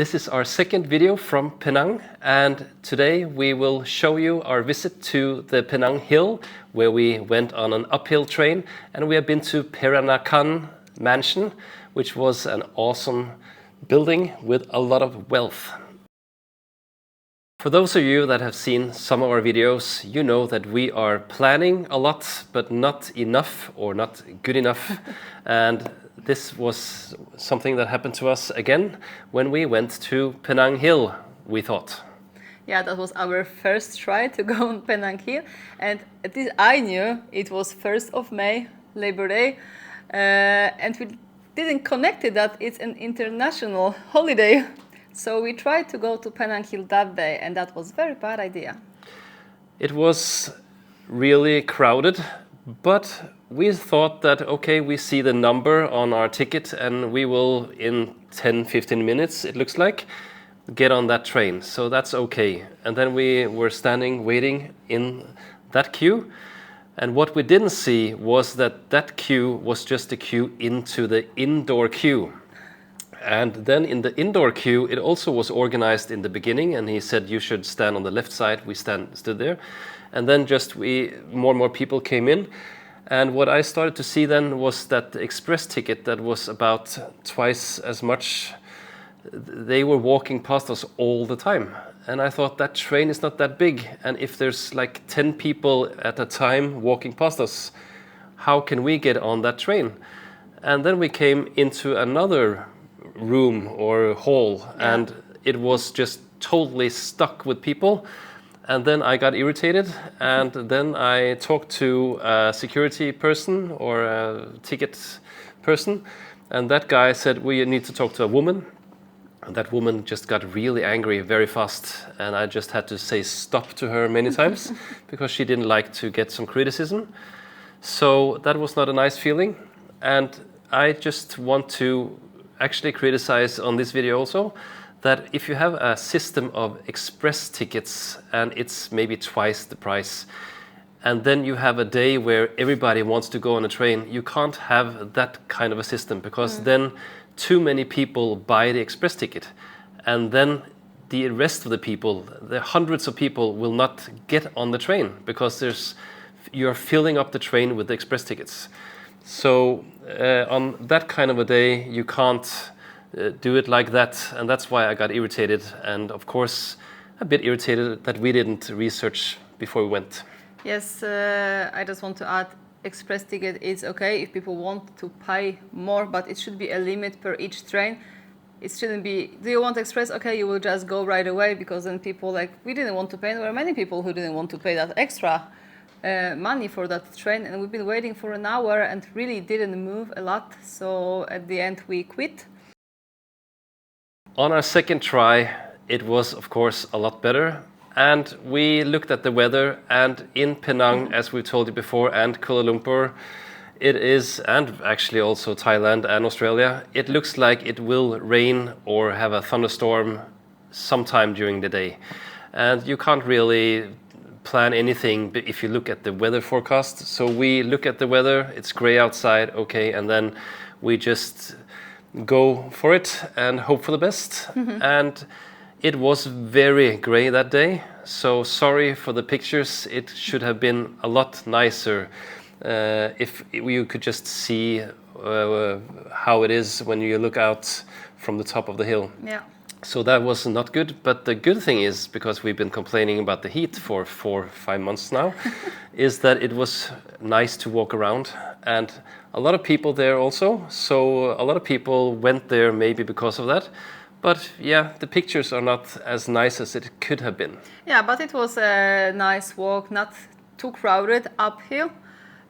This is our second video from Penang, and today we will show you our visit to the Penang Hill, where we went on an uphill train, and we have been to Peranakan Mansion, which was an awesome building with a lot of wealth. For those of you that have seen some of our videos, you know that we are planning a lot, but not enough or not good enough. And this was something that happened to us again when we went to Penang Hill, we thought. Yeah, that was our first try to go on Penang Hill, and at least I knew it was 1st of May, Labor Day, and we didn't connect it that it's an international holiday. So we tried to go to Penang Hill that day, and that was a very bad idea. It was really crowded, but we thought that, okay, we see the number on our ticket and we will, in 10-15 minutes, it looks like, get on that train. So that's okay. And then we were standing, waiting in that queue. And what we didn't see was that that queue was just a queue into the indoor queue. And then in the indoor queue, it also was organized in the beginning, and he said you should stand on the left side. We stood there, and then more and more people came in. And what I started to see then was that the express ticket that was about twice as much, they were walking past us all the time. And I thought that train is not that big, and if there's like 10 people at a time walking past us, how can we get on that train? And then we came into another room or hall, and it was just totally stuck with people. And then I got irritated, and then I talked to a security person or a ticket person, and that guy said, we need to talk to a woman. And that woman just got really angry very fast, and I just had to say stop to her many times because she didn't like to get some criticism. So that was not a nice feeling, and I just want to actually criticize on this video also that if you have a system of express tickets and it's maybe twice the price, and then you have a day where everybody wants to go on a train, you can't have that kind of a system, because then too many people buy the express ticket, and then the rest of the people, the hundreds of people, will not get on the train because you're filling up the train with the express tickets. So on that kind of a day, you can't do it like that, and that's why I got irritated, and of course a bit irritated that we didn't research before we went. Yes, I just want to add, express ticket is okay if people want to pay more, but it should be a limit per each train. It shouldn't be, do you want express? Okay, you will just go right away, because then people we didn't want to pay. There were many people who didn't want to pay that extra money for that train, and we've been waiting for an hour and really didn't move a lot, so at the end we quit. On our second try, it was of course a lot better, and we looked at the weather, and in Penang, as we've told you before, and Kuala Lumpur, it is, and actually also Thailand and Australia, it looks like it will rain or have a thunderstorm sometime during the day. And you can't really plan anything if you look at the weather forecast. So we look at the weather, it's gray outside, okay, and then we just go for it and hope for the best. And it was very gray that day, so sorry for the pictures. It should have been a lot nicer if you could just see how it is when you look out from the top of the hill. Yeah. So that was not good, but the good thing is, because we've been complaining about the heat for 4-5 months now, is that it was nice to walk around, and a lot of people there also. So a lot of people went there maybe because of that. But yeah, the pictures are not as nice as it could have been. Yeah, but it was a nice walk, not too crowded, uphill,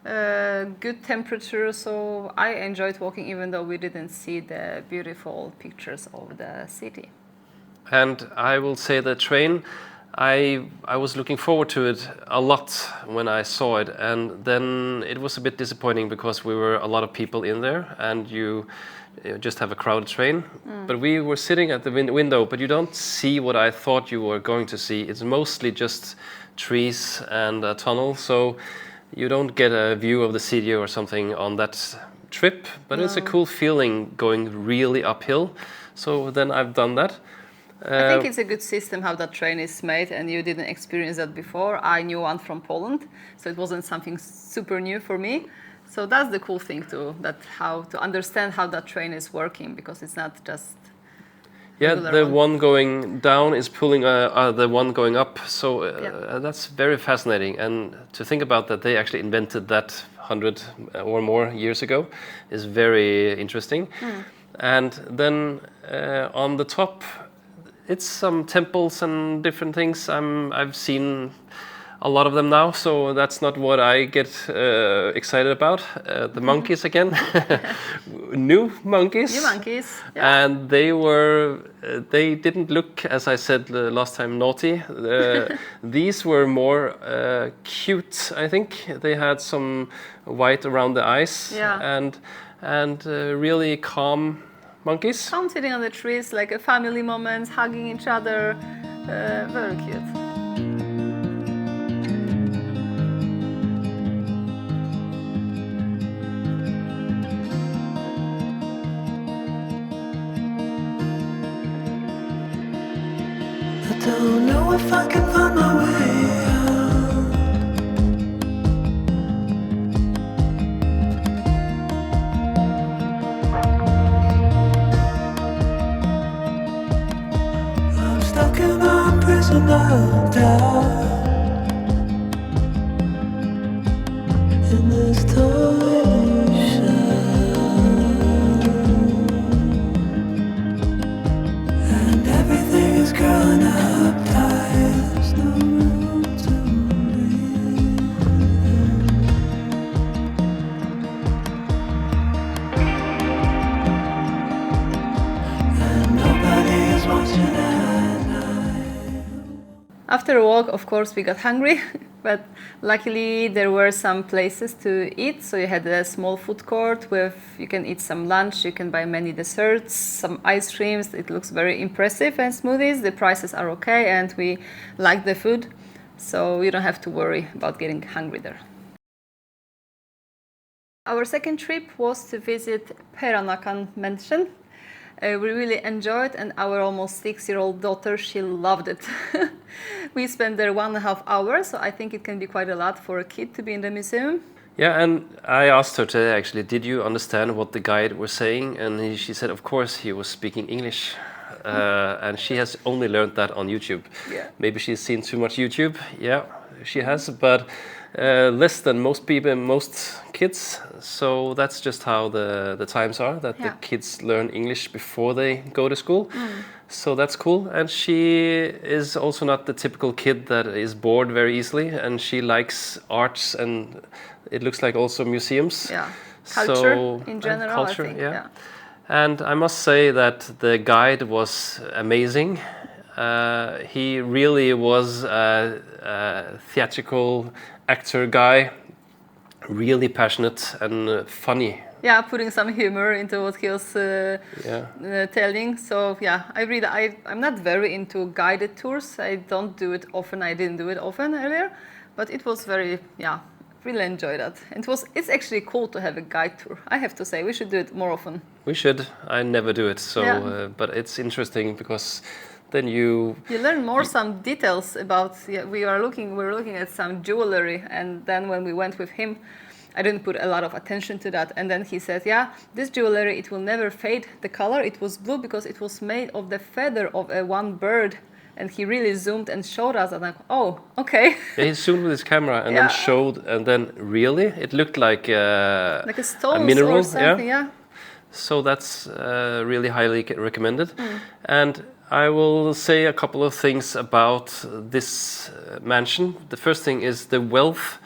good temperature, so I enjoyed walking even though we didn't see the beautiful pictures of the city. And I will say the train, I was looking forward to it a lot when I saw it, and then it was a bit disappointing because we were a lot of people in there, and you just have a crowded train. But we were sitting at the window, but you don't see what I thought you were going to see. It's mostly just trees and a tunnel, so you don't get a view of the city or something on that trip, but it's a cool feeling going really uphill. So then I've done that. I think it's a good system how that train is made, and you didn't experience that before. I knew one from Poland, so it wasn't something super new for me. So that's the cool thing too, that how to understand how that train is working, because it's not just Yeah, regular the one going down is pulling the one going up. So Yeah. that's very fascinating. And to think about that they actually invented that 100 or more years ago is very interesting. And then on the top, it's some temples and different things. I've seen a lot of them now, so that's not what I get excited about. The monkeys again, new monkeys. New monkeys. Yeah. And they didn't look, as I said last time, naughty. These were more cute, I think. They had some white around the eyes, Yeah. and really calm monkeys. Some sitting on the trees, like a family moment, hugging each other. Very cute. I don't know if I can find my way out. I'm stuck in a prison of doubt. In this tiny shell, and everything is growing up tight. There's no room to breathe. And nobody is watching at night. After a walk, of course, we got hungry, but luckily there were some places to eat. So you had a small food court with you can eat some lunch, you can buy many desserts, some ice creams. It looks very impressive, and smoothies. The prices are okay, and we like the food, so you don't have to worry about getting hungry there. Our second trip was to visit Peranakan Mansion. We really enjoyed, and our almost 6-year-old daughter, she loved it. We spent there 1.5 hours, so I think it can be quite a lot for a kid to be in the museum. Yeah, and I asked her today actually, did you understand what the guide was saying? And she said, of course, he was speaking English. And she has only learned that on YouTube. Yeah. Maybe she's seen too much YouTube. Yeah, she has, but less than most people, most kids. So that's just how the times are, that the Yeah. kids learn English before they go to school. So that's cool. And she is also not the typical kid that is bored very easily. And she likes arts, and it looks like also museums. Yeah, culture in and general, culture, I think. yeah. Yeah. And I must say that the guide was amazing. He really was a theatrical actor guy, really passionate and funny. Yeah, putting some humor into what he was telling. So yeah, I'm not very into guided tours. I don't do it often. I didn't do it often earlier, but it was very really enjoyed that. It's actually cool to have a guide tour. I have to say, we should do it more often. We should. I never do it. So, Yeah. but it's interesting because then you learn more some details about. Yeah, we were looking at some jewelry, and then when we went with him, I didn't put a lot of attention to that. And then he said, "Yeah, this jewelry it will never fade. The color it was blue because it was made of the feather of one bird." And he really zoomed and showed us, and like, oh, okay. Yeah, he zoomed with his camera and Yeah. then showed, and then really it looked like Like a stone mineral, or something, yeah. So that's really highly recommended. And I will say a couple of things about this mansion. The first thing is the wealth.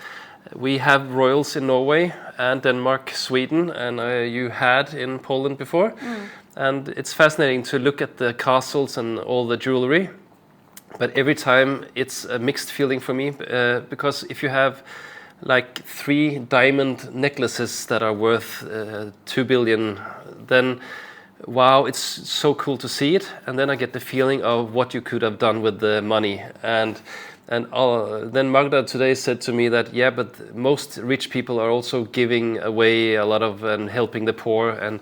We have royals in Norway and Denmark, Sweden, and you had in Poland before. And it's fascinating to look at the castles and all the jewelry. But every time it's a mixed feeling for me, because if you have like 3 diamond necklaces that are worth 2 billion, then wow, it's so cool to see it. And then I get the feeling of what you could have done with the money. And then Magda today said to me that, yeah, but most rich people are also giving away a lot of and helping the poor. And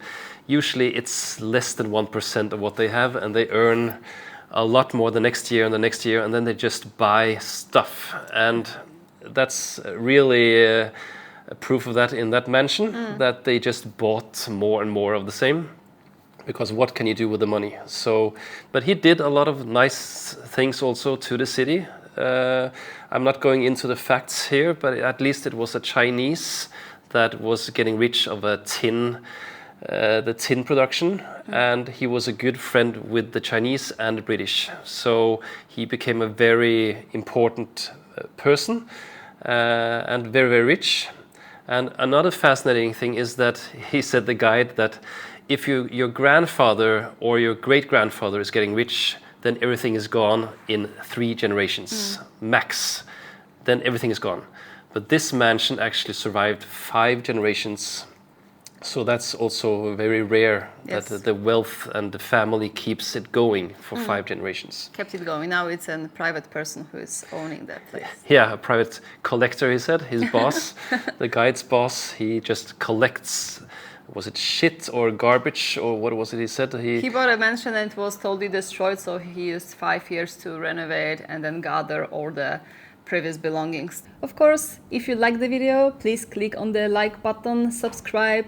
usually it's less than 1% of what they have, and they earn a lot more the next year and the next year, and then they just buy stuff. And that's really proof of that in that mansion, that they just bought more and more of the same. Because what can you do with the money? So, but he did a lot of nice things also to the city. I'm not going into the facts here, but at least it was a Chinese that was getting rich of a the tin production, and he was a good friend with the Chinese and the British. So he became a very important person and very, very rich. And another fascinating thing is that he said, the guide, that if your grandfather or your great-grandfather is getting rich, then everything is gone in 3 generations, max. Then everything is gone. But this mansion actually survived 5 generations. So that's also very rare, Yes. that the wealth and the family keeps it going for 5 generations. Kept it going. Now it's a private person who is owning that place. Yeah, a private collector, he said, his boss, the guide's boss, he just collects, was it shit or garbage, or what was it he said? He bought a mansion and it was totally destroyed, so he used 5 years to renovate and then gather all the previous belongings. Of course, if you like the video, please click on the like button, subscribe,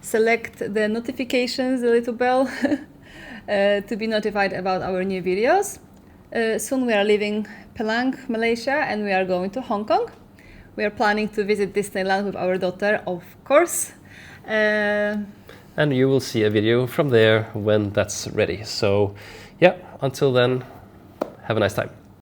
select the notifications, the little bell, to be notified about our new videos. Soon we are leaving Penang, Malaysia, and we are going to Hong Kong. We are planning to visit Disneyland with our daughter, of course. And you will see a video from there when that's ready. So yeah, until then, have a nice time.